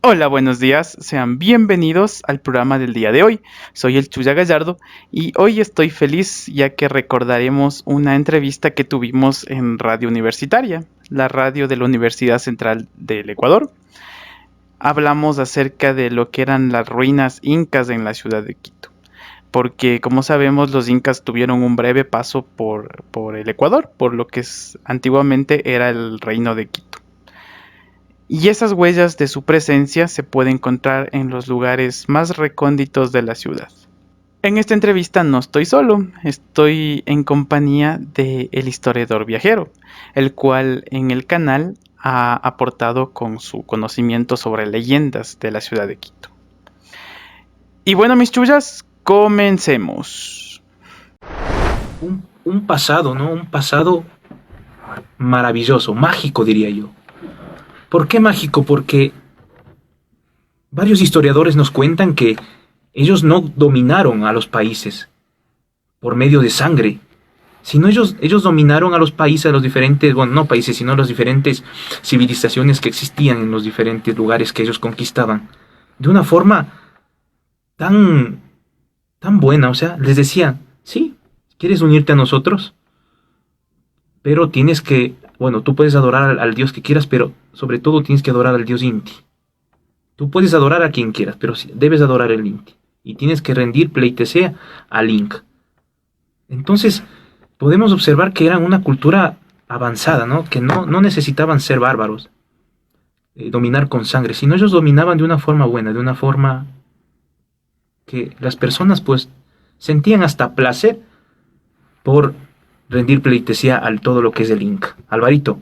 Hola, buenos días, sean bienvenidos al programa del día de hoy. Soy el Chuya Gallardo y hoy estoy feliz ya que recordaremos una entrevista que tuvimos en Radio Universitaria, la radio de la Universidad Central del Ecuador. Hablamos acerca de lo que eran las ruinas incas en la ciudad de Quito, porque como sabemos los incas tuvieron un breve paso por el Ecuador, por lo que antiguamente era el reino de Quito. Y esas huellas de su presencia se pueden encontrar en los lugares más recónditos de la ciudad. En esta entrevista no estoy solo, estoy en compañía de el historiador viajero, el cual en el canal ha aportado con su conocimiento sobre leyendas de la ciudad de Quito. Y bueno, mis chullas, comencemos. Un pasado, ¿no? Un pasado maravilloso, mágico diría yo. ¿Por qué mágico? Porque varios historiadores nos cuentan que ellos no dominaron a los países por medio de sangre, sino ellos dominaron a los países, a los diferentes, bueno, no países, sino las diferentes civilizaciones que existían en los diferentes lugares que ellos conquistaban, de una forma tan buena. O sea, les decían, sí, ¿quieres unirte a nosotros? Pero tienes que, bueno, tú puedes adorar al dios que quieras, pero sobre todo tienes que adorar al dios Inti. Tú puedes adorar a quien quieras, pero debes adorar al Inti. Y tienes que rendir pleitesía al Inca. Entonces, podemos observar que eran una cultura avanzada, ¿no? Que no necesitaban ser bárbaros, dominar con sangre, sino ellos dominaban de una forma buena, de una forma que las personas pues sentían hasta placer por rendir pleitesía al todo lo que es el Inca. Alvarito.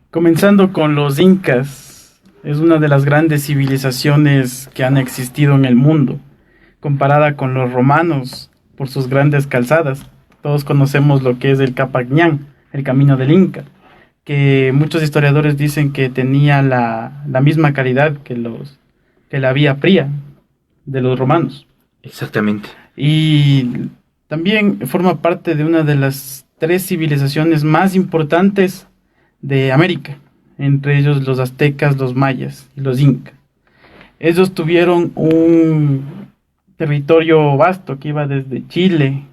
Comenzando con los incas, es una de las grandes civilizaciones que han existido en el mundo, comparada con los romanos por sus grandes calzadas. Todos conocemos lo que es el Capac Ñán, el camino del Inca, que muchos historiadores dicen que tenía la misma calidad que la Vía Fría de los romanos. Exactamente. Y también forma parte de una de las 3 civilizaciones más importantes de América, entre ellos los aztecas, los mayas y los incas. Ellos tuvieron un territorio vasto que iba desde Chile,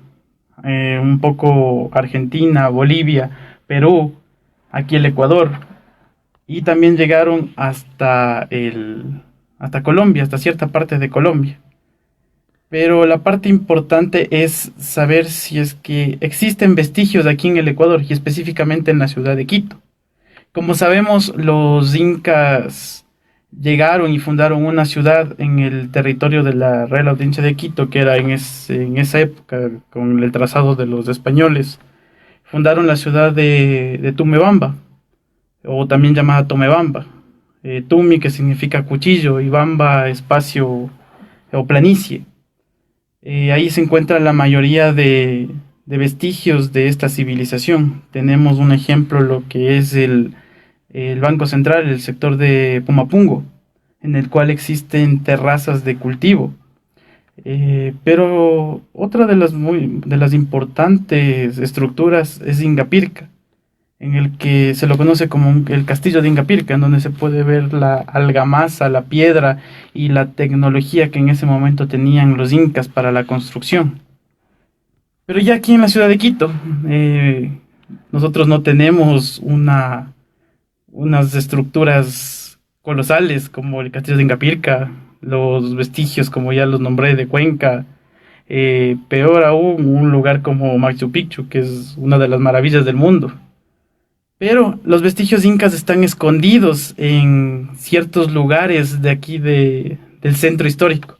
un poco Argentina, Bolivia, Perú, aquí el Ecuador, y también llegaron hasta Colombia, hasta cierta parte de Colombia. Pero la parte importante es saber si es que existen vestigios aquí en el Ecuador y específicamente en la ciudad de Quito. Como sabemos, los incas llegaron y fundaron una ciudad en el territorio de la Real Audiencia de Quito, que era en esa época, con el trazado de los españoles. Fundaron la ciudad de Tumebamba, o también llamada Tomebamba. Tumi, que significa cuchillo, y Bamba, espacio o planicie. Ahí se encuentra la mayoría de vestigios de esta civilización. Tenemos un ejemplo, lo que es el Banco Central, el sector de Pumapungo, en el cual existen terrazas de cultivo. Pero otra de las importantes estructuras es Ingapirca, en el que se lo conoce como el castillo de Ingapirca, en donde se puede ver la argamasa, la piedra y la tecnología que en ese momento tenían los incas para la construcción. Pero ya aquí en la ciudad de Quito, nosotros no tenemos unas estructuras colosales como el castillo de Ingapirca, los vestigios como ya los nombré de Cuenca, peor aún un lugar como Machu Picchu, que es una de las maravillas del mundo. Pero los vestigios incas están escondidos en ciertos lugares de aquí del centro histórico.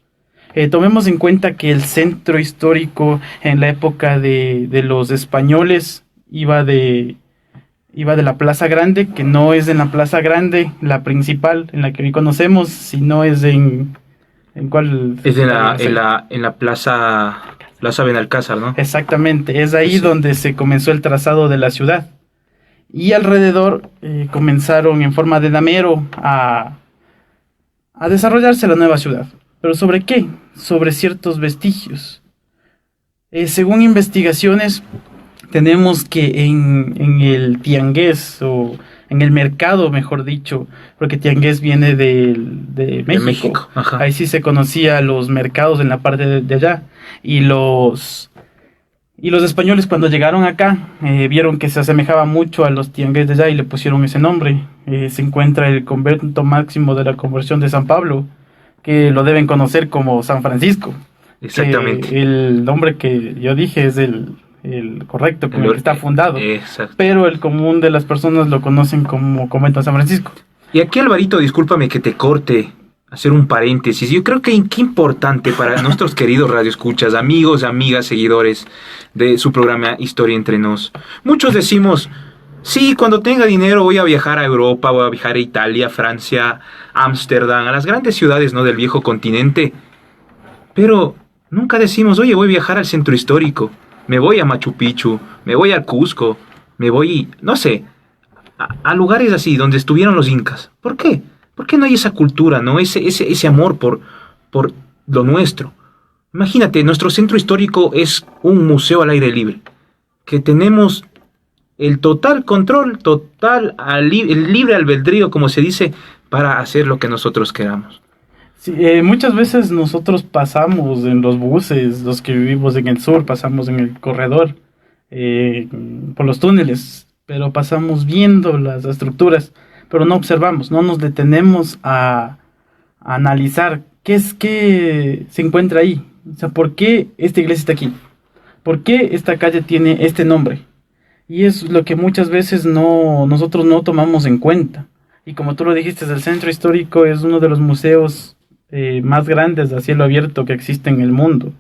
Tomemos en cuenta que el centro histórico en la época de los españoles iba de la Plaza Grande, que no es en la Plaza Grande, la principal, en la que hoy conocemos, sino es ¿en cuál? Es en la Plaza Benalcázar, ¿no? Exactamente, es ahí Sí. donde se comenzó el trazado de la ciudad. Y alrededor comenzaron en forma de damero a desarrollarse la nueva ciudad. ¿Pero sobre qué? Sobre ciertos vestigios. Según investigaciones, tenemos que en el Tiangués o en el mercado, mejor dicho, porque tiangués viene de México. Ajá. Ahí sí se conocía los mercados en la parte de allá. Y los españoles cuando llegaron acá vieron que se asemejaba mucho a los tiangués de allá y le pusieron ese nombre. Se encuentra el convento máximo de la conversión de San Pablo, que lo deben conocer como San Francisco. Exactamente. El nombre que yo dije es el correcto, con el que está fundado. Exacto. Pero el común de las personas lo conocen como convento de San Francisco. Y aquí, Alvarito, discúlpame que te corte, hacer un paréntesis. Yo creo que qué importante para nuestros queridos radioescuchas, amigos, amigas, seguidores de su programa Historia Entre Nos. Muchos decimos, sí, cuando tenga dinero voy a viajar a Europa, voy a viajar a Italia, Francia, Ámsterdam, a las grandes ciudades, ¿no?, del viejo continente. Pero nunca decimos, oye, voy a viajar al centro histórico, me voy a Machu Picchu, me voy al Cusco, me voy, no sé, a lugares así donde estuvieron los incas. ¿Por qué? ¿Por qué no hay esa cultura, no? Ese amor por lo nuestro. Imagínate, nuestro centro histórico es un museo al aire libre, que tenemos el total control, el libre albedrío, como se dice, para hacer lo que nosotros queramos. Sí, muchas veces nosotros pasamos en los buses, los que vivimos en el sur, pasamos en el corredor, por los túneles, pero pasamos viendo las estructuras, pero no observamos, no nos detenemos a analizar qué es que se encuentra ahí. O sea, ¿por qué esta iglesia está aquí? ¿Por qué esta calle tiene este nombre? Y es lo que muchas veces nosotros no tomamos en cuenta. Y como tú lo dijiste, el centro histórico es uno de los museos más grandes a cielo abierto que existe en el mundo.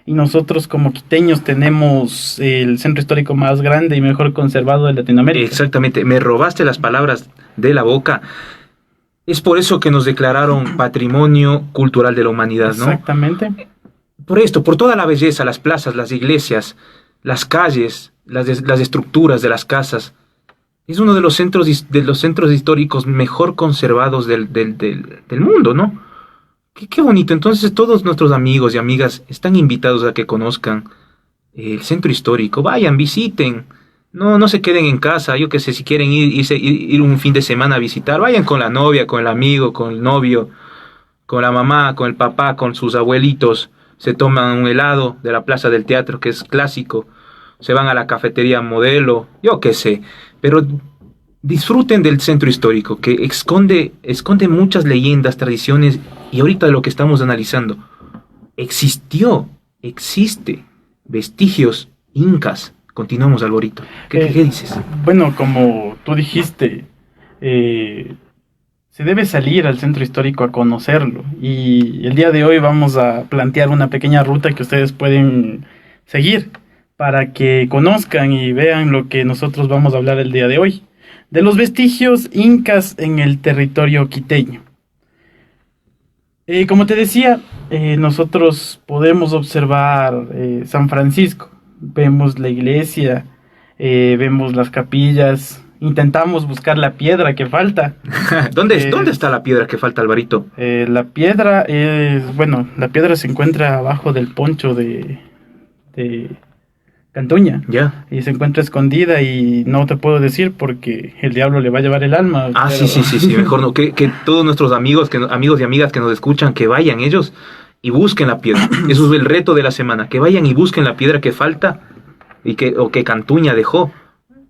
Y nosotros como quiteños tenemos el centro histórico más grande y mejor conservado de Latinoamérica. Exactamente, me robaste las palabras de la boca. Es por eso que nos declararon Patrimonio Cultural de la Humanidad, ¿no? Exactamente. Por esto, por toda la belleza, las plazas, las iglesias, las calles, las estructuras de las casas. Es uno de los centros históricos mejor conservados del mundo, ¿no? Qué bonito. Entonces todos nuestros amigos y amigas están invitados a que conozcan el centro histórico. Vayan, visiten. No se queden en casa. Yo qué sé, si quieren ir un fin de semana a visitar, vayan con la novia, con el amigo, con el novio, con la mamá, con el papá, con sus abuelitos. Se toman un helado de la Plaza del Teatro, que es clásico. Se van a la cafetería Modelo, yo qué sé. Pero disfruten del centro histórico, que esconde muchas leyendas, tradiciones, y ahorita de lo que estamos analizando, existe vestigios incas. Continuamos, Alvarito. ¿Qué dices? Bueno, como tú dijiste, se debe salir al centro histórico a conocerlo, y el día de hoy vamos a plantear una pequeña ruta que ustedes pueden seguir para que conozcan y vean lo que nosotros vamos a hablar el día de hoy, de los vestigios incas en el territorio quiteño. Como te decía, nosotros podemos observar San Francisco, vemos la iglesia, vemos las capillas, intentamos buscar la piedra que falta. ¿Dónde está la piedra que falta, Alvarito? La piedra se encuentra abajo del poncho de Cantuña. Ya. Y se encuentra escondida y no te puedo decir porque el diablo le va a llevar el alma. Ah, pero... sí, mejor no. Que todos nuestros amigos y amigas que nos escuchan, que vayan ellos y busquen la piedra. Eso es el reto de la semana, que vayan y busquen la piedra que falta o que Cantuña dejó,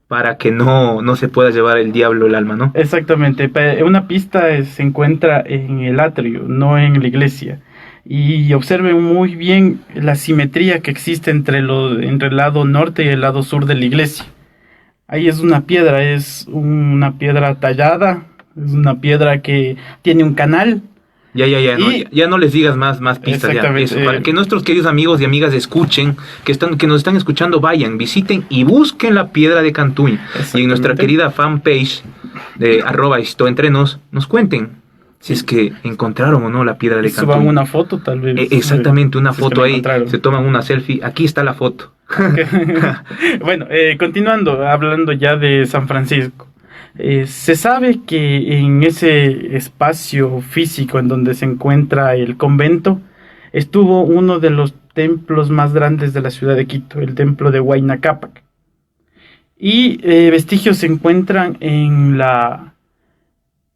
para que no se pueda llevar el diablo el alma, ¿no? Exactamente. Una pista se encuentra en el atrio, no en la iglesia. Y observen muy bien la simetría que existe entre el lado norte y el lado sur de la iglesia. Ahí es una piedra tallada, es una piedra que tiene un canal. Ya no les digas más pistas. Exactamente. Ya, eso, para que nuestros queridos amigos y amigas escuchen, que nos están escuchando, vayan, visiten y busquen la piedra de Cantuña. Y en nuestra querida fanpage de @HistoEntrenos nos cuenten si es que encontraron o no la piedra de Cantuña. Suban una foto, tal vez. Exactamente, una si foto es que ahí, se toman una selfie, aquí está la foto. Bueno, continuando, hablando ya de San Francisco. Se sabe que en ese espacio físico en donde se encuentra el convento estuvo uno de los templos más grandes de la ciudad de Quito, el templo de Huayna Cápac. Y vestigios se encuentran en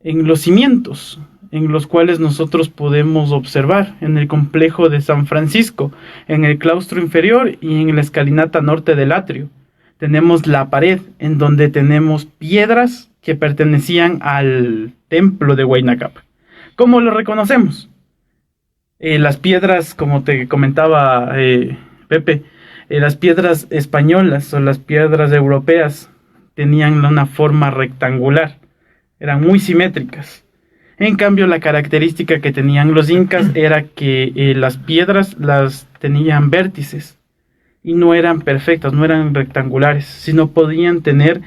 los cimientos, en los cuales nosotros podemos observar en el complejo de San Francisco, en el claustro inferior y en la escalinata norte del atrio. Tenemos la pared en donde tenemos piedras que pertenecían al templo de Huayna Cápac. ¿Cómo lo reconocemos? Las piedras, como te comentaba Pepe, las piedras españolas o las piedras europeas tenían una forma rectangular, eran muy simétricas. En cambio, la característica que tenían los incas era que las piedras las tenían vértices y no eran perfectas, no eran rectangulares, sino podían tener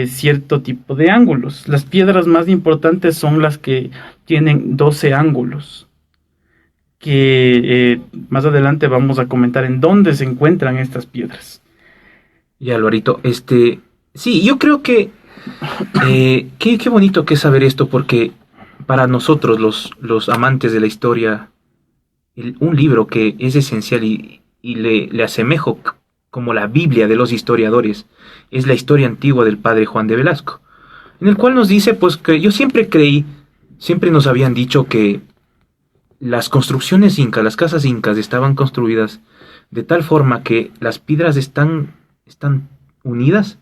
cierto tipo de ángulos. Las piedras más importantes son las que tienen 12 ángulos, que más adelante vamos a comentar en dónde se encuentran estas piedras. Ya, Alvarito, sí, yo creo que qué bonito que es saber esto, porque para nosotros los amantes de la historia, un libro que es esencial y le asemejo como la Biblia de los historiadores, es la historia antigua del padre Juan de Velasco, en el cual nos dice, pues, que yo siempre nos habían dicho que las construcciones incas, las casas incas estaban construidas de tal forma que las piedras están unidas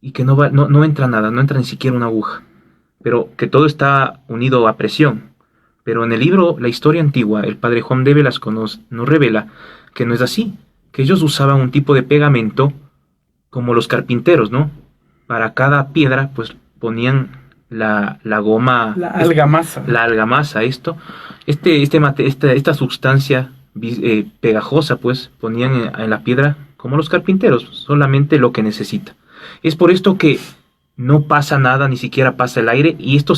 y que no entra nada, no entra ni siquiera una aguja, pero que todo está unido a presión. Pero en el libro La historia antigua, el padre Juan de Velasco nos revela que no es así, que ellos usaban un tipo de pegamento como los carpinteros, ¿no? Para cada piedra, pues ponían la goma, la argamasa. La argamasa, esta sustancia pegajosa, pues ponían en la piedra como los carpinteros, solamente lo que necesita. Es por esto que no pasa nada, ni siquiera pasa el aire, y esto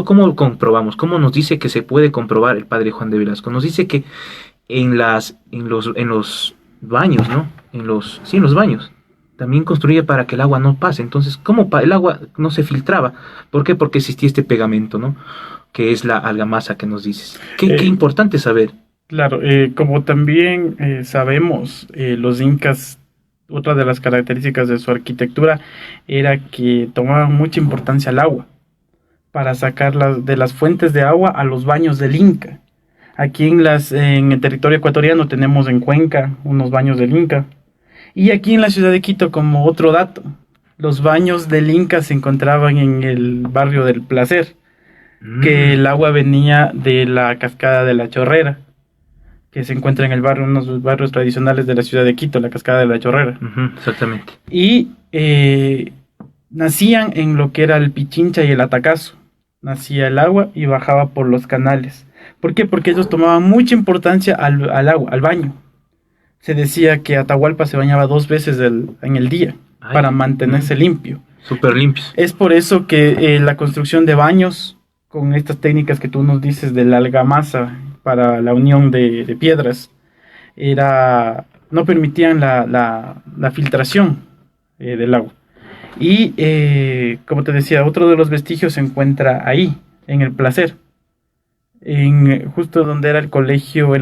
¿cómo lo comprobamos? ¿Cómo nos dice que se puede comprobar el padre Juan de Velasco? Nos dice que en los baños, ¿no? En los baños también construía para que el agua no pase. Entonces, ¿cómo el agua no se filtraba? ¿Por qué? Porque existía este pegamento, ¿no? Que es la argamasa que nos dices. Qué importante saber. Claro, como también sabemos, los incas, otra de las características de su arquitectura era que tomaban mucha importancia al agua, para sacarla de las fuentes de agua a los baños del Inca. Aquí en el territorio ecuatoriano tenemos en Cuenca unos baños del Inca. Y aquí en la ciudad de Quito, como otro dato, los baños del Inca se encontraban en el barrio del Placer, que el agua venía de la cascada de la Chorrera, que se encuentra en el barrio, uno de los barrios tradicionales de la ciudad de Quito, la cascada de la Chorrera. Exactamente. Y nacían en lo que era el Pichincha y el Atacazo. Nacía el agua y bajaba por los canales. ¿Por qué? Porque ellos tomaban mucha importancia al agua, al baño. Se decía que Atahualpa se bañaba 2 veces en el día para mantenerse limpio. Súper limpios. Es por eso que la construcción de baños, con estas técnicas que tú nos dices de la argamasa para la unión de piedras, no permitían la filtración del agua. Y como te decía, otro de los vestigios se encuentra ahí, en el Placer, justo donde era el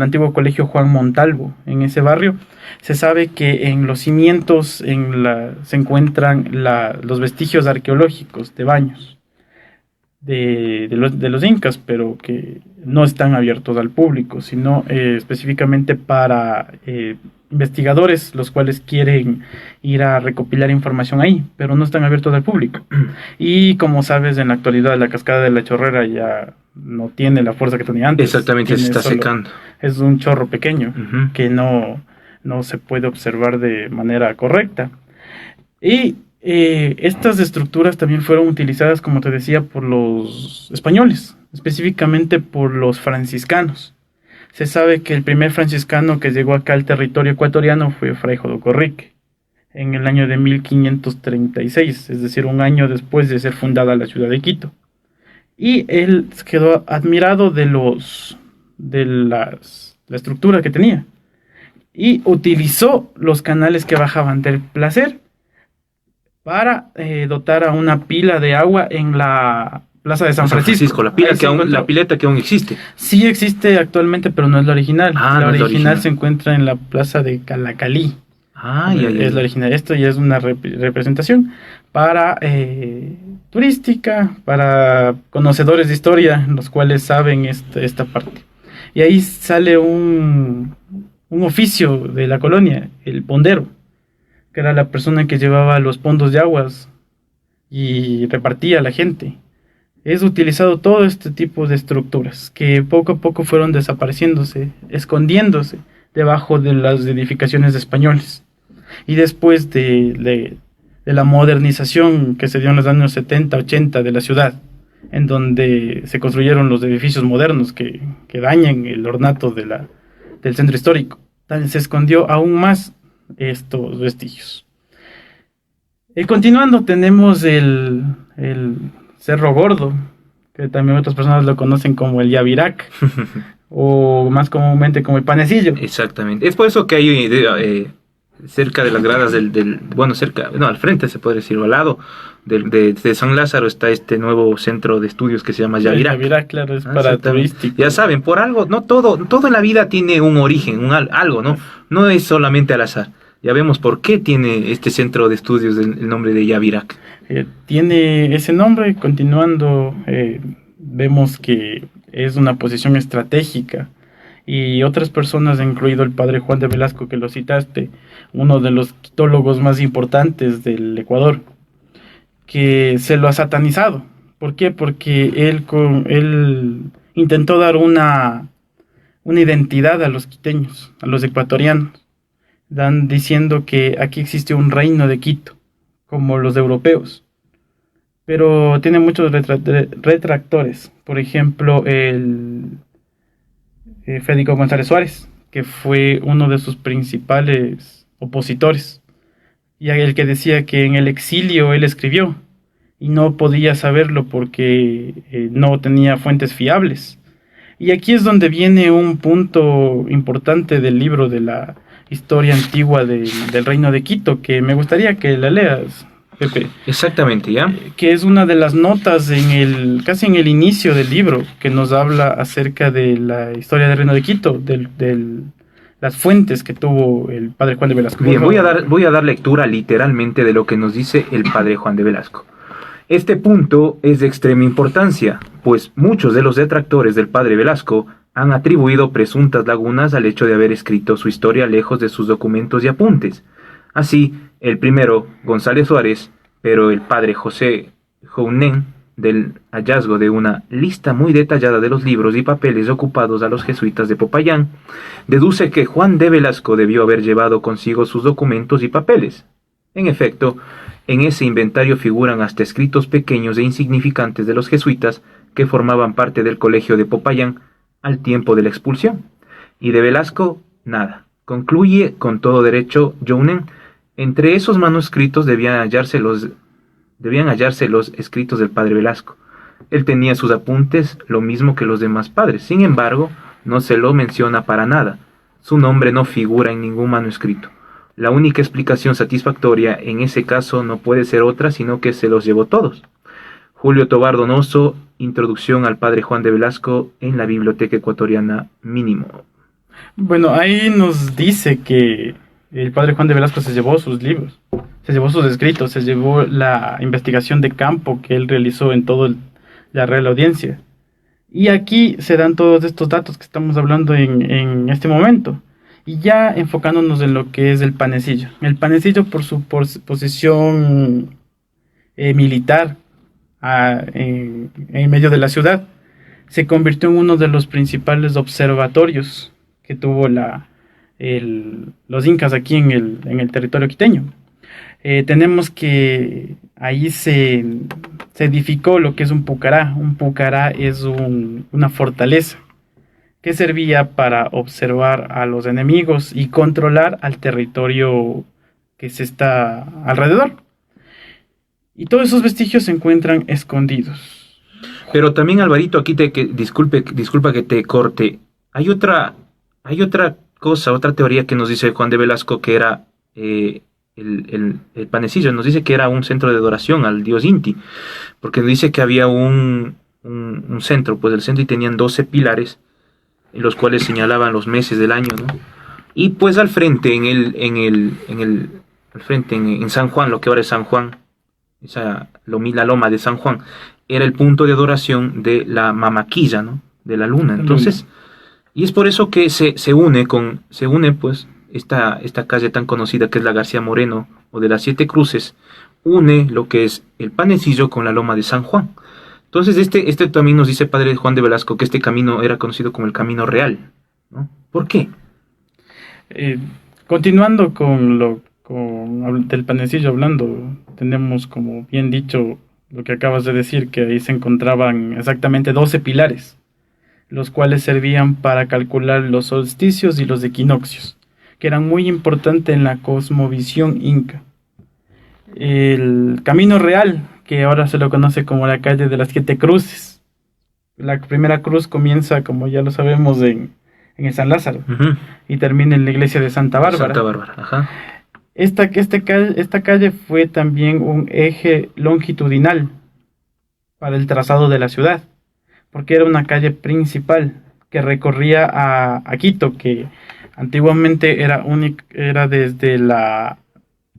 antiguo colegio Juan Montalvo. En ese barrio se sabe que en los cimientos se encuentran los vestigios arqueológicos de baños de los incas, pero que no están abiertos al público, sino específicamente para investigadores, los cuales quieren ir a recopilar información ahí, pero no están abiertos al público. Y como sabes, en la actualidad la cascada de la Chorrera ya no tiene la fuerza que tenía antes. Exactamente, se está secando. Es un chorro pequeño que no se puede observar de manera correcta. Y estas estructuras también fueron utilizadas, como te decía, por los españoles, específicamente por los franciscanos. Se sabe que el primer franciscano que llegó acá al territorio ecuatoriano fue Fray Jodocorrique, en el año de 1536, es decir, un año después de ser fundada la ciudad de Quito. Y él quedó admirado de la estructura que tenía, y utilizó los canales que bajaban del Placer para dotar a una pila de agua en la Plaza de San Francisco. La pileta que aún existe. Sí existe actualmente, pero no es la original. La no original se encuentra en la Plaza de Calacalí. Ah, ya, ya. Es la original. Esto ya es una representación para turística, para conocedores de historia, los cuales saben esta parte. Y ahí sale un oficio de la colonia, el pondero, que era la persona que llevaba los pondos de aguas y repartía a la gente. Es utilizado todo este tipo de estructuras que poco a poco fueron desapareciéndose, escondiéndose debajo de las edificaciones de españoles. Y después de la modernización que se dio en los años 70, 80 de la ciudad, en donde se construyeron los edificios modernos que dañan el ornato del centro histórico, se escondió aún más estos vestigios. Continuando, tenemos el Cerro Gordo, que también otras personas lo conocen como el Yavirac, o más comúnmente como el Panecillo. Exactamente. Es por eso que hay cerca de las gradas bueno, cerca, no, al frente se puede decir, o al lado de San Lázaro está este nuevo centro de estudios que se llama Yavirac. Yavirac, claro, es para turístico. Ya saben, por algo, no todo en la vida tiene un origen, algo, ¿no? No es solamente al azar. Ya vemos por qué tiene este centro de estudios el nombre de Yavirac. Tiene ese nombre. Continuando, vemos que es una posición estratégica, y otras personas, incluido el padre Juan de Velasco, que lo citaste, uno de los quitólogos más importantes del Ecuador, que se lo ha satanizado. ¿Por qué? Porque él intentó dar una identidad a los quiteños, a los ecuatorianos, diciendo que aquí existe un reino de Quito, como los europeos. Pero tiene muchos retractores. Por ejemplo, Federico González Suárez, que fue uno de sus principales opositores, y el que decía que en el exilio él escribió y no podía saberlo porque no tenía fuentes fiables. Y aquí es donde viene un punto importante del libro de la historia antigua del reino de Quito, que me gustaría que la leas, Pepe. Exactamente, ¿ya? Que es una de las notas casi en el inicio del libro, que nos habla acerca de la historia del reino de Quito, las fuentes que tuvo el padre Juan de Velasco. Bien, voy a dar lectura literalmente de lo que nos dice el padre Juan de Velasco. Este punto es de extrema importancia, pues muchos de los detractores del padre Velasco han atribuido presuntas lagunas al hecho de haber escrito su historia lejos de sus documentos y apuntes. Así, el primero, González Suárez, pero el padre José Jounen, del hallazgo de una lista muy detallada de los libros y papeles ocupados a los jesuitas de Popayán, deduce que Juan de Velasco debió haber llevado consigo sus documentos y papeles. En efecto, en ese inventario figuran hasta escritos pequeños e insignificantes de los jesuitas que formaban parte del colegio de Popayán al tiempo de la expulsión. Y de Velasco, nada. Concluye con todo derecho Jounen. Entre esos manuscritos debían hallarse los escritos del padre Velasco. Él tenía sus apuntes, lo mismo que los demás padres. Sin embargo, no se lo menciona para nada. Su nombre no figura en ningún manuscrito. La única explicación satisfactoria en ese caso no puede ser otra, sino que se los llevó todos. Julio Tobar Donoso, Introducción al padre Juan de Velasco en la Biblioteca Ecuatoriana Mínimo. Bueno, ahí nos dice que el padre Juan de Velasco se llevó sus libros, se llevó sus escritos, se llevó la investigación de campo que él realizó en toda la Real Audiencia. Y aquí se dan todos estos datos que estamos hablando en este momento. Y ya enfocándonos en lo que es el Panecillo. El Panecillo, por su posición militar en medio de la ciudad, se convirtió en uno de los principales observatorios que tuvo los incas aquí en el territorio quiteño. Tenemos que ahí se edificó lo que es un pucará. Un pucará es una fortaleza que servía para observar a los enemigos y controlar al territorio que se está alrededor. Y todos esos vestigios se encuentran escondidos. Pero también, Alvarito, aquí disculpa que te corte. Hay otra cosa, otra teoría que nos dice Juan de Velasco, que era el Panecillo. Nos dice que era un centro de adoración al dios Inti, porque nos dice que había un centro, pues el centro, y tenían 12 pilares, en los cuales señalaban los meses del año, ¿no? Y pues al frente, al frente, en San Juan, lo que ahora es San Juan, la loma de San Juan, era el punto de adoración de la mamaquilla, ¿no? De la luna. Entonces, y es por eso que se une pues esta calle tan conocida que es la García Moreno o de las Siete Cruces, une lo que es el Panecillo con la loma de San Juan. Entonces este también nos dice Padre Juan de Velasco que este camino era conocido como el Camino Real, ¿no? ¿Por qué? Continuando del Panecillo hablando, tenemos, como bien dicho, lo que acabas de decir, que ahí se encontraban exactamente 12 pilares, los cuales servían para calcular los solsticios y los equinoccios, que eran muy importantes en la cosmovisión inca. El Camino Real, que ahora se lo conoce como la calle de las Siete Cruces. La primera cruz comienza, como ya lo sabemos, en el San Lázaro, y termina en la iglesia de Santa Bárbara. Santa Bárbara, ajá. Esta calle fue también un eje longitudinal para el trazado de la ciudad, porque era una calle principal que recorría a Quito, que antiguamente era desde la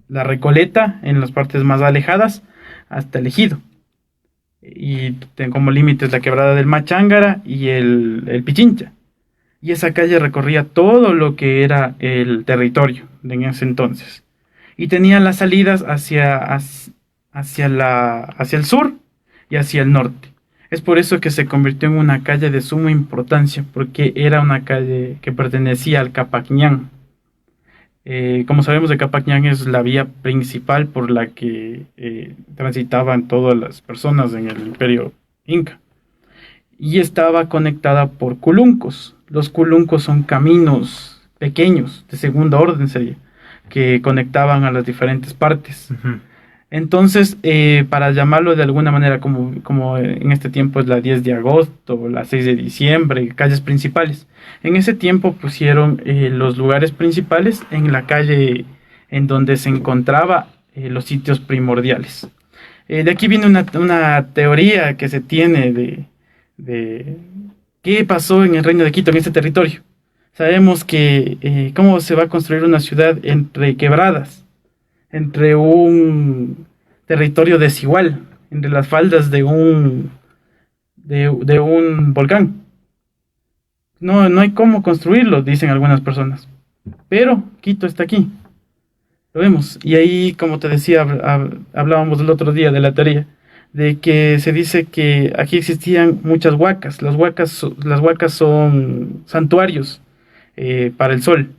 Recoleta, en las partes más alejadas, hasta el Ejido. Y como límites la quebrada del Machángara y el Pichincha. Y esa calle recorría todo lo que era el territorio en ese entonces. Y tenía las salidas hacia el sur y hacia el norte. Es por eso que se convirtió en una calle de suma importancia, porque era una calle que pertenecía al Capacñán. Como sabemos, el Capacñán es la vía principal por la que transitaban todas las personas en el Imperio Inca. Y estaba conectada por culuncos. Los culuncos son caminos pequeños, de segunda orden sería, que conectaban a las diferentes partes. Uh-huh. Entonces, para llamarlo de alguna manera, como en este tiempo es la 10 de agosto, la 6 de diciembre, calles principales. En ese tiempo pusieron los lugares principales en la calle en donde se encontraba los sitios primordiales. De aquí viene una teoría que se tiene de qué pasó en el Reino de Quito, en este territorio. Sabemos que cómo se va a construir una ciudad entre quebradas, entre un territorio desigual, entre las faldas de un volcán. No hay cómo construirlo, dicen algunas personas. Pero Quito está aquí. Lo vemos. Y ahí, como te decía, hablábamos el otro día de la teoría, de que se dice que aquí existían muchas huacas. Las huacas son santuarios para el sol,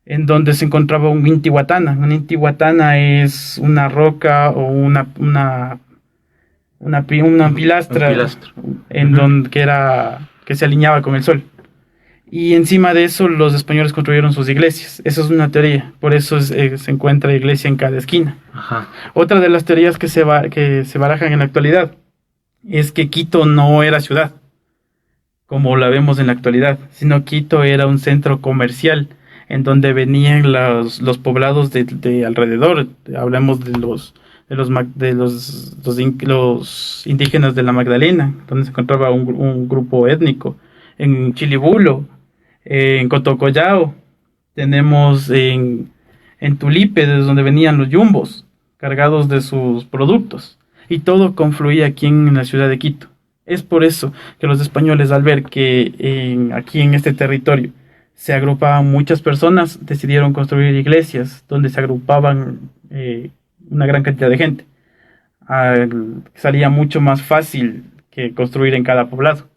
en donde se encontraba un intihuatana. Un intihuatana es una roca o una pilastra, en donde que se alineaba con el sol. Y encima de eso los españoles construyeron sus iglesias. Eso es una teoría. Por eso se encuentra iglesia en cada esquina. Ajá. Otra de las teorías que se barajan en la actualidad es que Quito no era ciudad, como la vemos en la actualidad, sino Quito era un centro comercial en donde venían los poblados de alrededor. Hablamos de los indígenas de la Magdalena, donde se encontraba un grupo étnico. En Chilibulo, en Cotocollao, tenemos en Tulipe, desde donde venían los yumbos, cargados de sus productos. Y todo confluía aquí en la ciudad de Quito. Es por eso que los españoles, al ver que aquí en este territorio se agrupaban muchas personas, decidieron construir iglesias donde se agrupaban una gran cantidad de gente. Salía mucho más fácil que construir en cada poblado.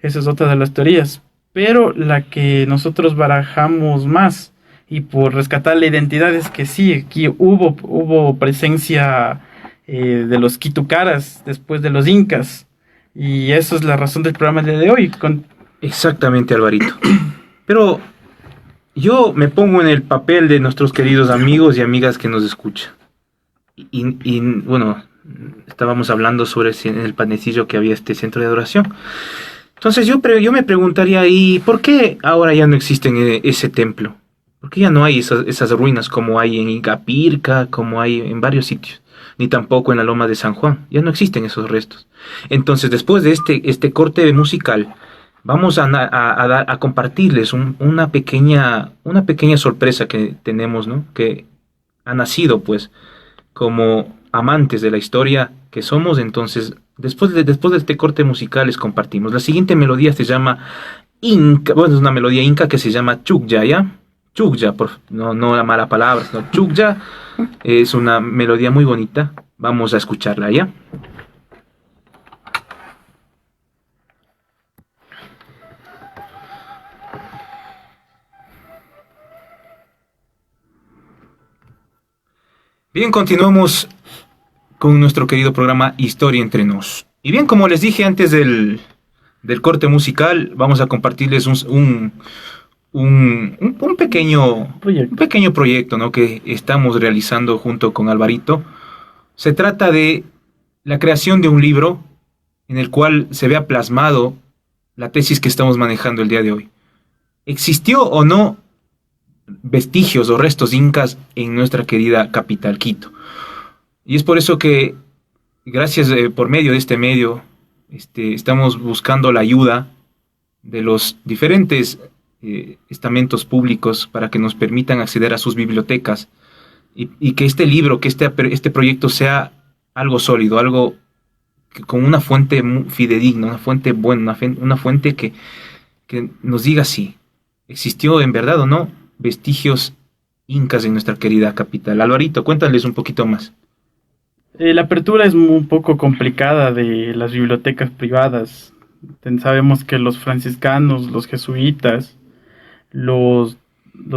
Esa es otra de las teorías. Pero la que nosotros barajamos más, y por rescatar la identidad, es que sí, aquí hubo presencia de los quitucaras después de los incas. Y eso es la razón del programa de hoy. Exactamente, Alvarito. Pero yo me pongo en el papel de nuestros queridos amigos y amigas que nos escuchan. Y bueno, estábamos hablando sobre en el Panecillo que había este centro de adoración. Entonces yo me preguntaría, ¿y por qué ahora ya no existe ese templo? ¿Por qué ya no hay esas ruinas como hay en Incapirca, como hay en varios sitios? Ni tampoco en la Loma de San Juan. Ya no existen esos restos. Entonces, después de este corte musical, vamos a compartirles una pequeña sorpresa que tenemos, ¿no? Que ha nacido, pues, como amantes de la historia que somos. Entonces, después de este corte musical les compartimos. La siguiente melodía se llama Inca, bueno, es una melodía inca que se llama Chukya, ¿ya? Chukya, no la mala palabra, sino Chukya. Es una melodía muy bonita. Vamos a escucharla, ¿ya? Bien, continuamos con nuestro querido programa Historia Entre Nos. Y bien, como les dije antes del corte musical, vamos a compartirles un pequeño proyecto, ¿no? Que estamos realizando junto con Alvarito. Se trata de la creación de un libro en el cual se vea plasmado la tesis que estamos manejando el día de hoy. ¿Existió o no vestigios o restos incas en nuestra querida capital, Quito? Y es por eso que, gracias por medio de este medio, estamos buscando la ayuda de los diferentes estamentos públicos para que nos permitan acceder a sus bibliotecas y que este libro, que este proyecto sea algo sólido, algo con una fuente fidedigna, una fuente buena, una fuente que nos diga si existió en verdad o no vestigios incas en nuestra querida capital. Alvarito, cuéntales un poquito más. La apertura es un poco complicada de las bibliotecas privadas. Sabemos que los franciscanos, los jesuitas, los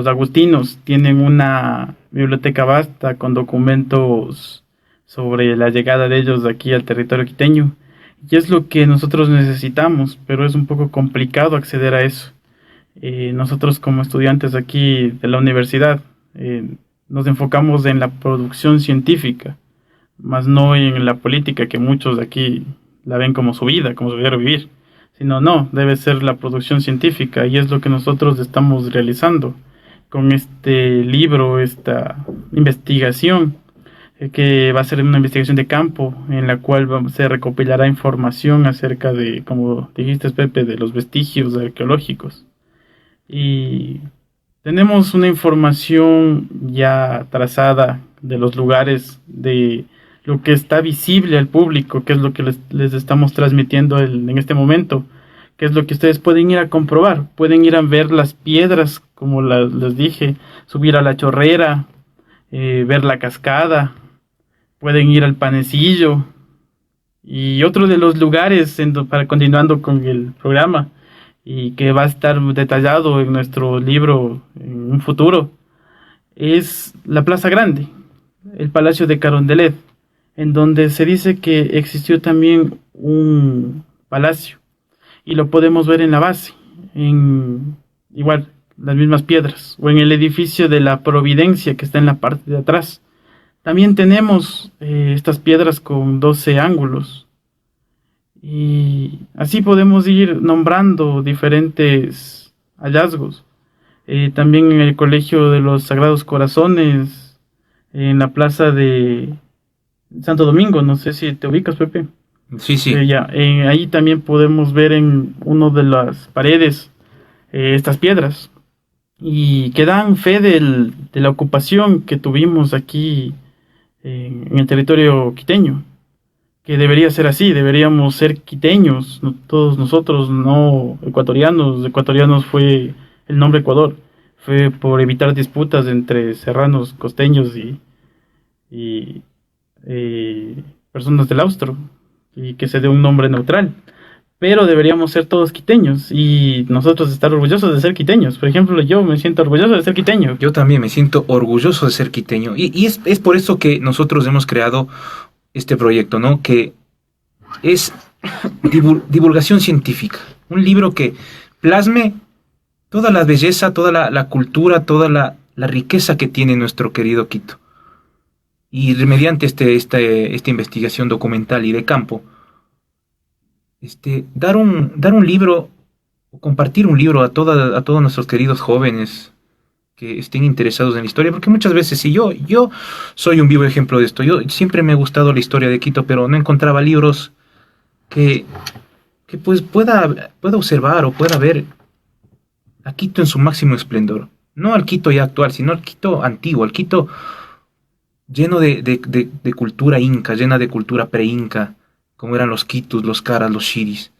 agustinos tienen una biblioteca vasta con documentos sobre la llegada de ellos aquí al territorio quiteño. Y es lo que nosotros necesitamos, pero es un poco complicado acceder a eso. Nosotros como estudiantes aquí de la universidad nos enfocamos en la producción científica, más no en la política, que muchos de aquí la ven como su vida, como su diario vivir, sino no, debe ser la producción científica, y es lo que nosotros estamos realizando con este libro, esta investigación, que va a ser una investigación de campo, en la cual se recopilará información acerca de, como dijiste, Pepe, de los vestigios arqueológicos. Y tenemos una información ya trazada de los lugares, de lo que está visible al público, que es lo que les estamos transmitiendo en este momento, que es lo que ustedes pueden ir a comprobar. Pueden ir a ver las piedras, como les dije, subir a la chorrera, ver la cascada, pueden ir al panecillo. Y otro de los lugares, para continuando con el programa, y que va a estar detallado en nuestro libro en un futuro, es la Plaza Grande, el Palacio de Carondelet, en donde se dice que existió también un palacio, y lo podemos ver en la base, en igual las mismas piedras, o en el edificio de la Providencia que está en la parte de atrás. También tenemos estas piedras con 12 ángulos. Y así podemos ir nombrando diferentes hallazgos. También en el Colegio de los Sagrados Corazones, en la plaza de Santo Domingo, no sé si te ubicas, Pepe. Sí, sí. Ahí también podemos ver en una de las paredes estas piedras, y que dan fe de la ocupación que tuvimos aquí en el territorio quiteño. Que debería ser así, deberíamos ser quiteños, todos nosotros, no ecuatorianos. Ecuatorianos fue el nombre Ecuador, fue por evitar disputas entre serranos, costeños y personas del austro, y que se dé un nombre neutral. Pero deberíamos ser todos quiteños, y nosotros estar orgullosos de ser quiteños. Por ejemplo, yo me siento orgulloso de ser quiteño. Yo también me siento orgulloso de ser quiteño, y es por eso que nosotros hemos creado este proyecto, ¿no? Que es divulgación científica. Un libro que plasme toda la belleza, toda la cultura, toda la riqueza que tiene nuestro querido Quito. Y mediante esta investigación documental y de campo, dar un libro, o compartir un libro a todos nuestros queridos jóvenes que estén interesados en la historia, porque muchas veces, si yo soy un vivo ejemplo de esto, yo siempre me ha gustado la historia de Quito, pero no encontraba libros que que pues pueda observar o pueda ver a Quito en su máximo esplendor. No al Quito ya actual, sino al Quito antiguo, al Quito lleno de cultura inca, llena de cultura pre-inca, como eran los quitus, los caras, los shiris.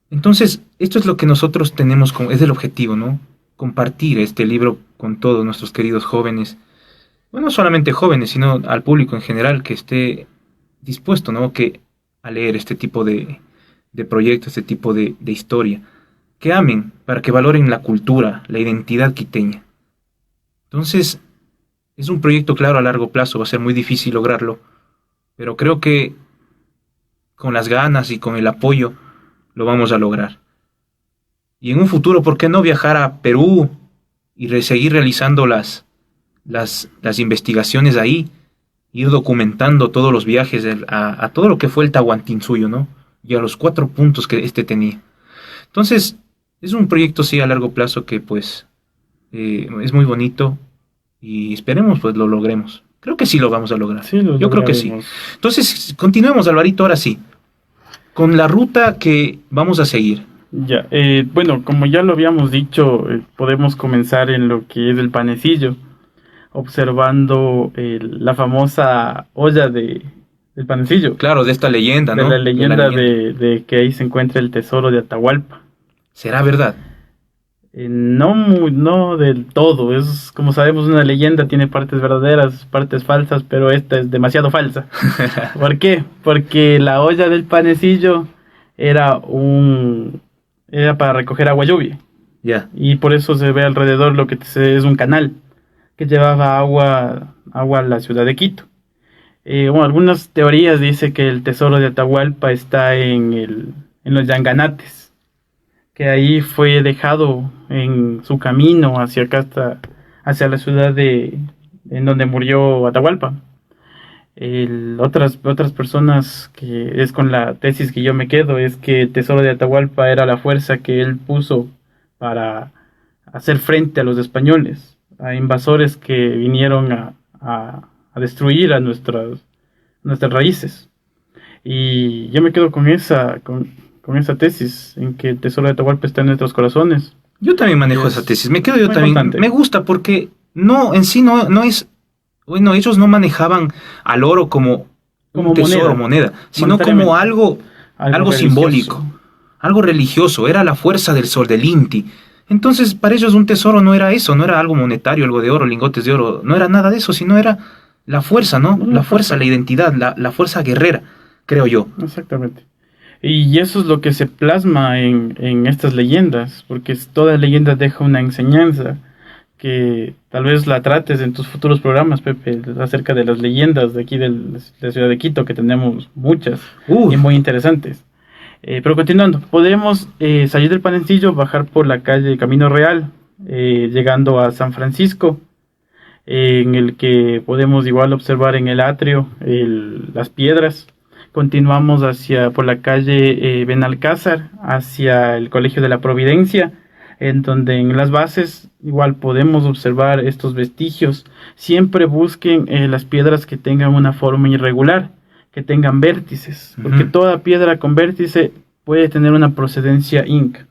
Entonces, esto es lo que nosotros tenemos, es el objetivo, ¿no? Compartir este libro con todos nuestros queridos jóvenes, bueno, no solamente jóvenes, sino al público en general que esté dispuesto, ¿no? A leer este tipo de proyectos, este tipo de historia, que amen, para que valoren la cultura, la identidad quiteña. Entonces, es un proyecto, claro, a largo plazo, va a ser muy difícil lograrlo, pero creo que con las ganas y con el apoyo lo vamos a lograr. Y en un futuro, ¿por qué no viajar a Perú y seguir realizando las investigaciones ahí, ir documentando todos los viajes a todo lo que fue el Tahuantinsuyo, ¿no? Y a los 4 puntos que este tenía. Entonces, es un proyecto, sí, a largo plazo que, pues, es muy bonito y esperemos, pues, lo logremos. Creo que sí lo vamos a lograr. Sí, yo creo que sí. Entonces, continuemos, Alvarito, ahora sí, con la ruta que vamos a seguir. Ya, bueno, como ya lo habíamos dicho, podemos comenzar en lo que es el Panecillo, observando la famosa olla del Panecillo. Claro, de esta leyenda, ¿no? De la leyenda de que ahí se encuentra el tesoro de Atahualpa. ¿Será verdad? No del todo, es como sabemos una leyenda, tiene partes verdaderas, partes falsas, pero esta es demasiado falsa. ¿Por qué? Porque la olla del Panecillo era para recoger agua lluvia. Ya. Y por eso se ve alrededor lo que es un canal que llevaba agua a la ciudad de Quito. Bueno, algunas teorías dicen que el tesoro de Atahualpa está en los Yanganates, que ahí fue dejado en su camino hacia acá, hacia la ciudad en donde murió Atahualpa. Otras personas, que es con la tesis que yo me quedo, es que el tesoro de Atahualpa era la fuerza que él puso para hacer frente a los españoles, a invasores que vinieron a destruir a nuestras raíces. Y yo me quedo con esa tesis, en que el tesoro de Atahualpa está en nuestros corazones. Yo también manejo esa tesis, me quedo yo también. Importante. Me gusta porque no es, bueno, ellos no manejaban al oro como un tesoro, moneda, sino como algo simbólico, algo religioso, era la fuerza del sol, del Inti. Entonces, para ellos un tesoro no era eso, no era algo monetario, algo de oro, lingotes de oro, no era nada de eso, sino era la fuerza, ¿no? La fuerza, la identidad, la fuerza guerrera, creo yo. Exactamente. Y eso es lo que se plasma en estas leyendas, porque toda leyenda deja una enseñanza, que tal vez la trates en tus futuros programas, Pepe, acerca de las leyendas de aquí de la ciudad de Quito, que tenemos muchas y muy interesantes. Pero continuando, podemos salir del Panecillo, bajar por la calle Camino Real, llegando a San Francisco, en el que podemos igual observar en el atrio las piedras. Continuamos por la calle Benalcázar, hacia el Colegio de la Providencia, en donde en las bases igual podemos observar estos vestigios. Siempre busquen las piedras que tengan una forma irregular, que tengan vértices, porque toda piedra con vértice puede tener una procedencia inca.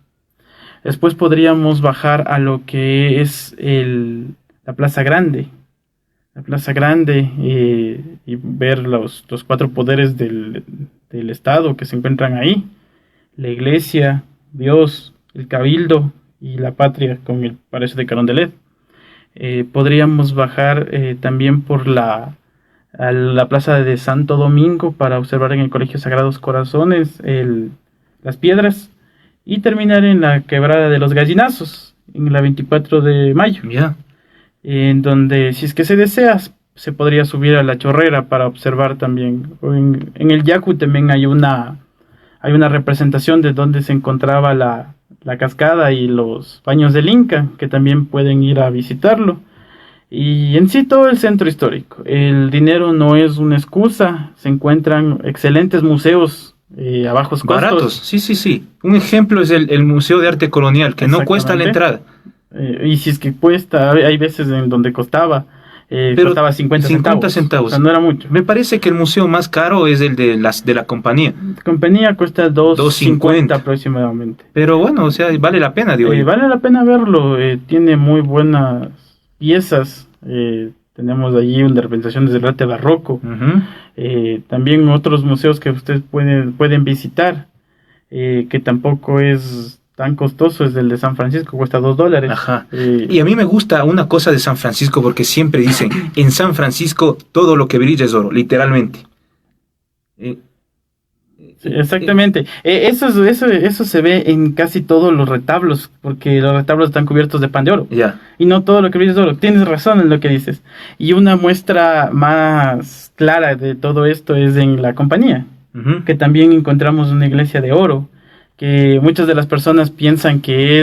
Después podríamos bajar a lo que es la Plaza Grande. La Plaza Grande, y ver los 4 poderes del Estado que se encuentran ahí: la iglesia, Dios, el cabildo y la patria, con el Palacio de Carondelet. Podríamos bajar también por a la Plaza de Santo Domingo para observar en el Colegio Sagrados Corazones las piedras, y terminar en la Quebrada de los Gallinazos, en la 24 de mayo. Yeah. En donde, si es que se desea, se podría subir a la Chorrera para observar también. En el Yacu también hay una representación de donde se encontraba la cascada y los baños del Inca, que también pueden ir a visitarlo. Y en sí todo el centro histórico. El dinero no es una excusa, se encuentran excelentes museos a bajos costos. Baratos, sí. Un ejemplo es el Museo de Arte Colonial, que no cuesta la entrada. Y si es que cuesta, hay veces en donde costaba Pero costaba 50 50 centavos. O sea, no era mucho. Me parece que el museo más caro es el de la compañía. La compañía cuesta 2.50 2.50 aproximadamente. Pero bueno, o sea, vale la pena, digo yo. Vale la pena verlo, tiene muy buenas piezas. Tenemos allí una representación desde el arte barroco. Ujú. También otros museos que ustedes pueden visitar, que tampoco es tan costoso, es el de San Francisco, cuesta $2. Ajá. Y a mí me gusta una cosa de San Francisco porque siempre dicen, en San Francisco todo lo que brilla es oro, literalmente. Sí, exactamente. Eso se ve en casi todos los retablos, porque los retablos están cubiertos de pan de oro. Ya. Y no todo lo que brilla es oro. Tienes razón en lo que dices. Y una muestra más clara de todo esto es en la compañía, Ujú. que también encontramos una iglesia de oro, que muchas de las personas piensan que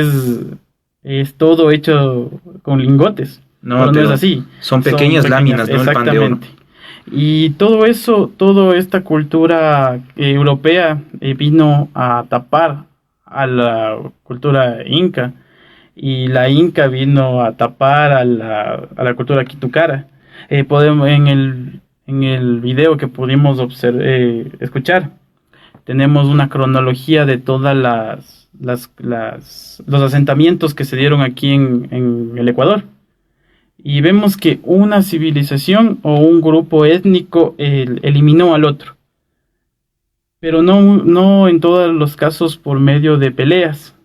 es todo hecho con lingotes, No, pero no pero es así. son pequeñas láminas, ¿no? El pan de oro. Exactamente. Y todo eso, toda esta cultura europea vino a tapar a la cultura inca, y la inca vino a tapar a la cultura quitucara. Podemos, en el video que pudimos escuchar, tenemos una cronología de todas los asentamientos que se dieron aquí en el Ecuador. Y vemos que una civilización o un grupo étnico eliminó al otro. Pero no en todos los casos por medio de peleas,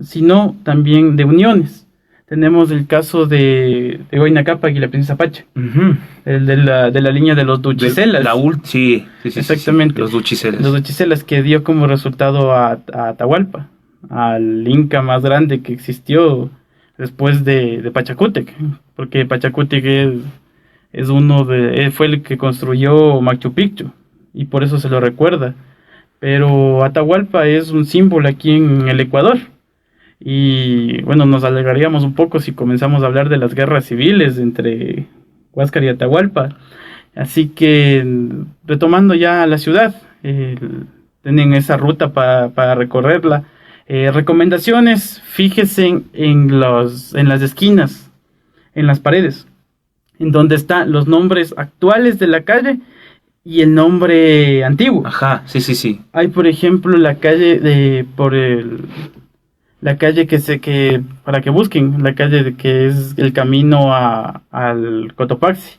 sino también de uniones. Tenemos el caso de Huayna Cápac y la princesa Pacha, Ujú. el de la línea de los Duchicelas. Sí, Exactamente. sí, los Duchicelas. Los Duchicelas, que dio como resultado a Atahualpa, al inca más grande que existió después de Pachacútec, porque Pachacútec fue el que construyó Machu Picchu, y por eso se lo recuerda. Pero Atahualpa es un símbolo aquí en el Ecuador. Y bueno, nos alegraríamos un poco si comenzamos a hablar de las guerras civiles entre Huáscar y Atahualpa. Así que, retomando ya la ciudad, tienen esa ruta para recorrerla. Recomendaciones: fíjese en las esquinas, en las paredes, en donde están los nombres actuales de la calle y el nombre antiguo. Ajá, sí. Hay, por ejemplo, la calle la calle para que busquen, la calle que es el camino al Cotopaxi,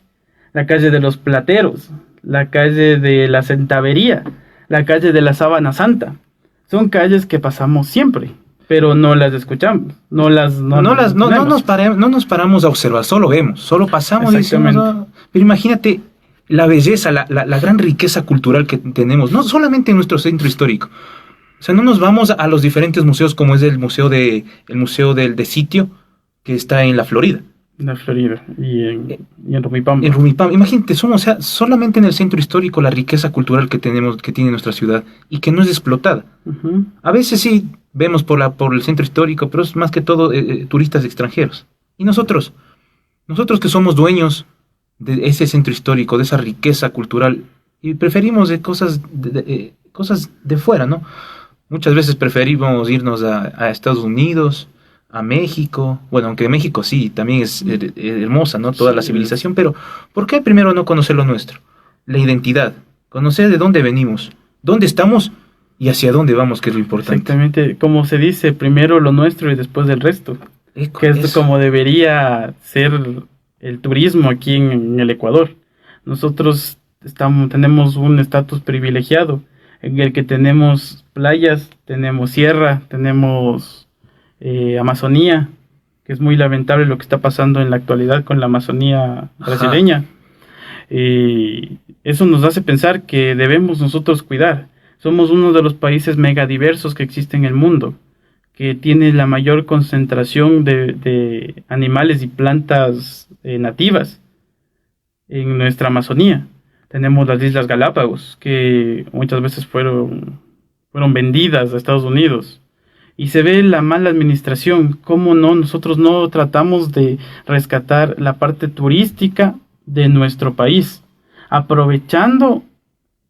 la calle de los Plateros, la calle de la Centavería, la calle de la Sábana Santa. Son calles que pasamos siempre, pero no las escuchamos, no nos paramos a observar, solo vemos, solo pasamos y decimos, pero imagínate la belleza, la gran riqueza cultural que tenemos, no solamente en nuestro centro histórico. O sea, no nos vamos a los diferentes museos como es el museo del Sitio, que está en la Florida. En la Florida y en Rumipamba. En Rumipamba. Imagínate, solamente en el centro histórico la riqueza cultural que tiene nuestra ciudad y que no es explotada. Uh-huh. A veces sí vemos por el centro histórico, pero es más que todo turistas extranjeros. Y nosotros que somos dueños de ese centro histórico, de esa riqueza cultural, y preferimos cosas de fuera, ¿no? Muchas veces preferimos irnos a Estados Unidos, a México. Bueno, aunque México sí, también es hermosa, ¿no? Toda la civilización, pero ¿por qué primero no conocer lo nuestro? La identidad, conocer de dónde venimos, dónde estamos y hacia dónde vamos, que es lo importante. Exactamente, como se dice, primero lo nuestro y después el resto. Que es como debería ser el turismo aquí en el Ecuador. Nosotros tenemos un estatus privilegiado, en el que tenemos playas, tenemos sierra, tenemos Amazonía, que es muy lamentable lo que está pasando en la actualidad con la Amazonía brasileña. Eso nos hace pensar que debemos nosotros cuidar. Somos uno de los países megadiversos que existe en el mundo, que tiene la mayor concentración de animales y plantas nativas en nuestra Amazonía. Tenemos las Islas Galápagos, que muchas veces fueron vendidas a Estados Unidos. Y se ve la mala administración. ¿Cómo no? Nosotros no tratamos de rescatar la parte turística de nuestro país, aprovechando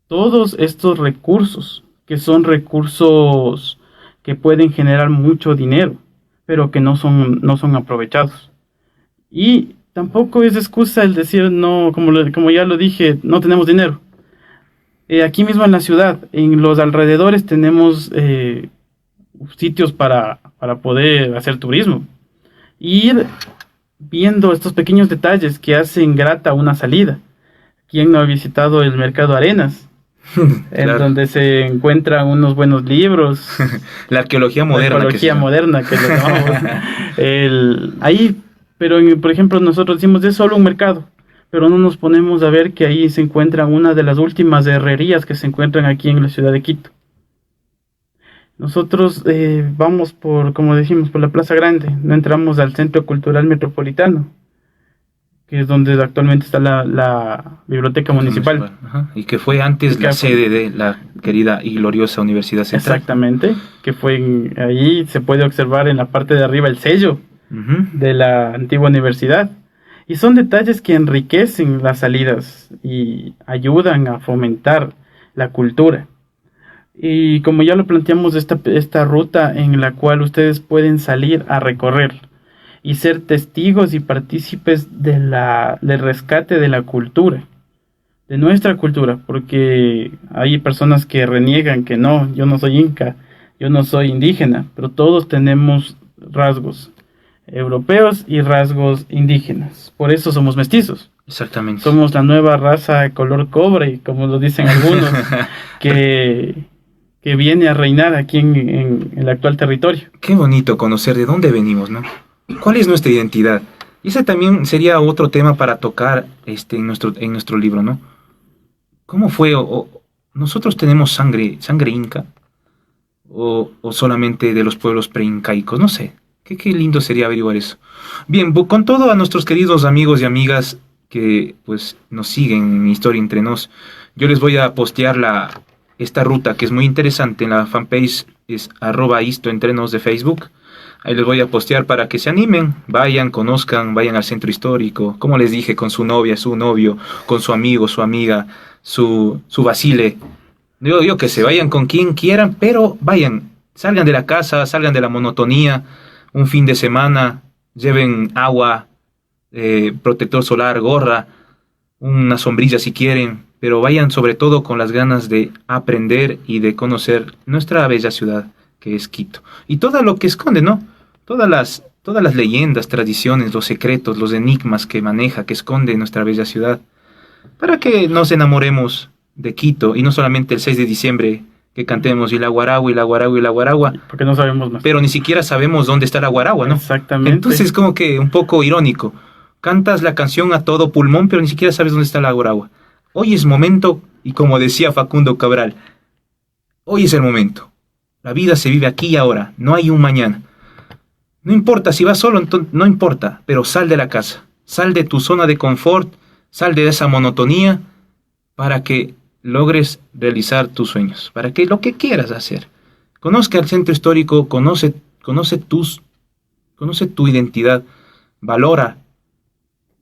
todos estos recursos, que son recursos que pueden generar mucho dinero, pero que no son aprovechados. Y tampoco es excusa el decir no, como ya lo dije, no tenemos dinero. Aquí mismo en la ciudad, en los alrededores tenemos sitios para poder hacer turismo. Ir viendo estos pequeños detalles que hacen grata una salida. ¿Quién no ha visitado el Mercado Arenas? En Claro. donde se encuentran unos buenos libros. La arqueología La moderna. arqueología moderna, que lo llamamos. Ahí, pero por ejemplo, nosotros decimos es solo un mercado, pero no nos ponemos a ver que ahí se encuentra una de las últimas herrerías que se encuentran aquí en la ciudad de Quito. Nosotros vamos por, como decimos, por la Plaza Grande, no entramos al Centro Cultural Metropolitano, que es donde actualmente está la Biblioteca Municipal. Ajá. Y que fue antes Que la fue- sede de la querida y gloriosa Universidad Central. Exactamente, que fue ahí se puede observar en la parte de arriba el sello Ujú. de la antigua universidad. Y son detalles que enriquecen las salidas y ayudan a fomentar la cultura. Y como ya lo planteamos, esta ruta en la cual ustedes pueden salir a recorrer y ser testigos y partícipes del rescate de la cultura, de nuestra cultura, porque hay personas que reniegan que no, yo no soy inca, yo no soy indígena, pero todos tenemos rasgos europeos y rasgos indígenas. Por eso somos mestizos. Exactamente. Somos la nueva raza de color cobre, como lo dicen algunos, que viene a reinar aquí en el actual territorio. Qué bonito conocer de dónde venimos, ¿no? ¿Cuál es nuestra identidad? Y ese también sería otro tema para tocar en nuestro libro, ¿no? ¿Cómo fue? ¿Nosotros tenemos sangre inca? ¿O solamente de los pueblos preincaicos? No sé. Qué lindo sería averiguar eso. Bien, con todo a nuestros queridos amigos y amigas que pues nos siguen en Historia Entre Nos, yo les voy a postear esta ruta que es muy interesante en la fanpage, es @histoentrenos de Facebook. Ahí les voy a postear para que se animen, vayan, conozcan, vayan al centro histórico, como les dije, con su novia, su novio, con su amigo, su amiga, su vacile. Yo que se vayan con quien quieran, pero vayan, salgan de la casa, salgan de la monotonía, un fin de semana, lleven agua, protector solar, gorra, una sombrilla si quieren, pero vayan sobre todo con las ganas de aprender y de conocer nuestra bella ciudad que es Quito. Y todo lo que esconde, ¿no? Todas las leyendas, tradiciones, los secretos, los enigmas que maneja, que esconde nuestra bella ciudad, para que nos enamoremos de Quito, y no solamente el 6 de diciembre que cantemos y la guaragua, y la guaragua, y la guaragua, Porque no sabemos más. pero ni siquiera sabemos dónde está la guaragua, ¿no? Exactamente. Entonces como que un poco irónico. Cantas la canción a todo pulmón, pero ni siquiera sabes dónde está la guaragua. Hoy es momento, y como decía Facundo Cabral, hoy es el momento. La vida se vive aquí y ahora, no hay un mañana. No importa si vas solo, no importa, pero sal de la casa, sal de tu zona de confort, sal de esa monotonía para que logres realizar tus sueños, para que lo que quieras hacer. Conozca el centro histórico, conoce tu identidad, valora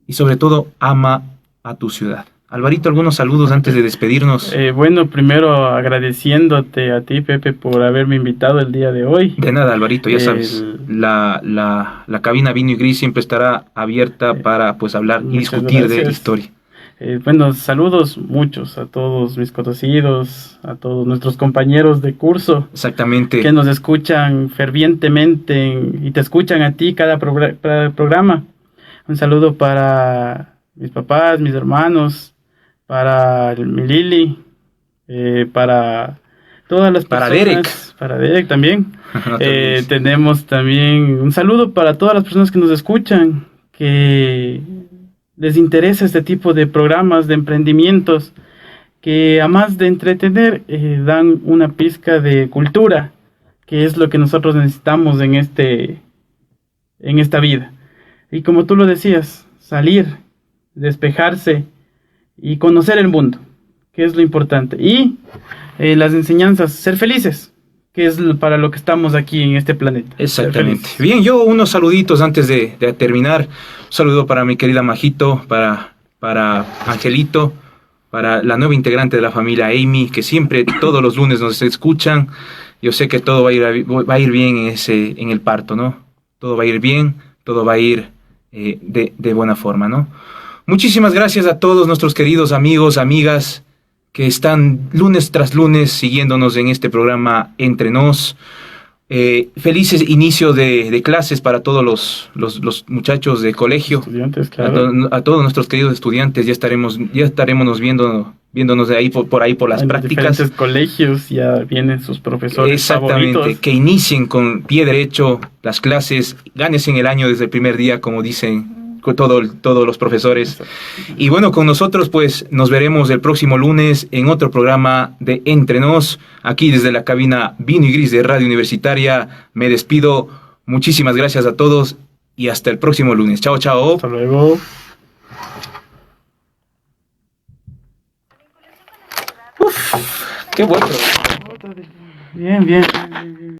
y sobre todo ama a tu ciudad. Alvarito, algunos saludos antes de despedirnos. Bueno, primero agradeciéndote a ti, Pepe, por haberme invitado el día de hoy. De nada, Alvarito, ya sabes, la cabina Vino y Gris siempre estará abierta para pues hablar y Muchas discutir de gracias. historia. Bueno, saludos muchos a todos mis conocidos, a todos nuestros compañeros de curso Exactamente. que nos escuchan fervientemente y te escuchan a ti cada programa. Un saludo para mis papás, mis hermanos, para mi Lili, para todas las Para personas. Para Derek también. No te olvides. Tenemos también un saludo para todas las personas que nos escuchan, que les interesa este tipo de programas, de emprendimientos, que además de entretener, dan una pizca de cultura, que es lo que nosotros necesitamos en esta vida. Y como tú lo decías, salir, despejarse y conocer el mundo, que es lo importante. Y las enseñanzas, ser felices, que es para lo que estamos aquí en este planeta. Exactamente. Bien, yo unos saluditos antes de terminar. Un saludo para mi querida Majito, para Angelito, para la nueva integrante de la familia Amy, que siempre todos los lunes nos escuchan. Yo sé que todo va a ir bien en el parto, ¿no? Todo va a ir bien, todo va a ir de buena forma, ¿no? Muchísimas gracias a todos nuestros queridos amigos, amigas, que están lunes tras lunes siguiéndonos en este programa Entre Nos. Felices inicio de clases para todos los muchachos de colegio. Estudiantes, claro. A todos nuestros queridos estudiantes, ya estaremos viéndonos de ahí por ahí por las En prácticas. diferentes colegios ya vienen sus profesores Exactamente, favoritos. que inicien con pie derecho las clases, gánense en el año desde el primer día, como dicen todos los profesores. Y bueno, con nosotros pues nos veremos el próximo lunes en otro programa de Entre Nos, aquí desde la cabina Vino y Gris de Radio Universitaria. Me despido, muchísimas gracias a todos y hasta el próximo lunes. Chao, chao. Hasta luego. Qué bueno. Bien, bien, bien, bien.